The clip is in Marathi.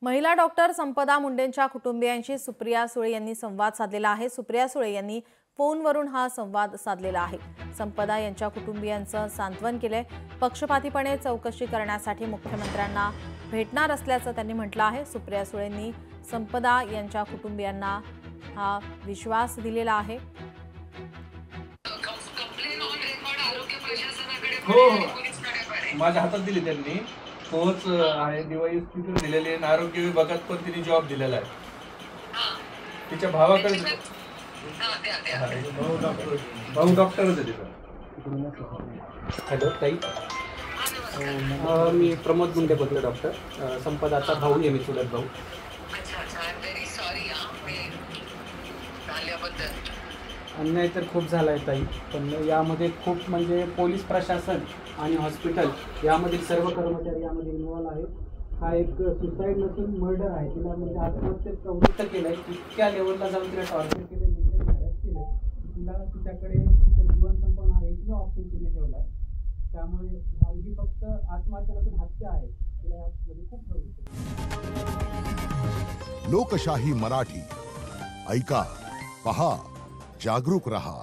महिला डॉक्टर संपदा मुंडेंच्या कुटुंबियांशी सुप्रिया सुळे यांनी संवाद साधलेला आहे। सुप्रिया सुळे यांनी फोनवरून हा संवाद साधलेला आहे। संपदा यांच्या कुटुंबियांचं सांत्वन केले। पक्षपातीपणे चौकशी करण्यासाठी मुख्यमंत्र्यांना भेटणार असल्याचं त्यांनी म्हटलं आहे। सुप्रिया सुळेंनी संपदा यांच्या कुटुंबियांना हा विश्वास दिलेला आहे। हो माझ्या हातात दिली त्यांनी तोच आहे दिवाळी स्पीकर दिलेले आहे। आरोग्य विभागात पण तिने जॉब दिलेला आहे। तिच्या भावाकडे भाऊ डॉक्टरच आहे तिथं। हॅलो ताई, मी प्रमोद मुंडे बोलतो डॉक्टर संपदाचा भाऊ आहे मी, चुलत भाऊ। अन्याय तर खूप झाला आहे ताई, पण यामध्ये खूप म्हणजे पोलीस प्रशासन आणि हॉस्पिटल यामधील सर्व कर्मचारी यामध्ये इन्व्हॉल्व आहेत। हा एक सुसाईड नसून मर्डर आहे। तिला म्हणजे आत्महत्येत प्रवृत्त केलं आहे। इतक्या लेवलला जाऊन तिला टॉर्चर केलं, हॅरॅस केलं, तिला तिच्याकडे जीवन संपवणं हा एकमेव ऑप्शन तिने ठेवला आहे। त्यामुळे ही फक्त आत्महत्या नसून हत्या आहे। तिला यामध्ये खूप प्रवृत्त। लोकशाही मराठी ऐका, पहा, जागरूक रहा।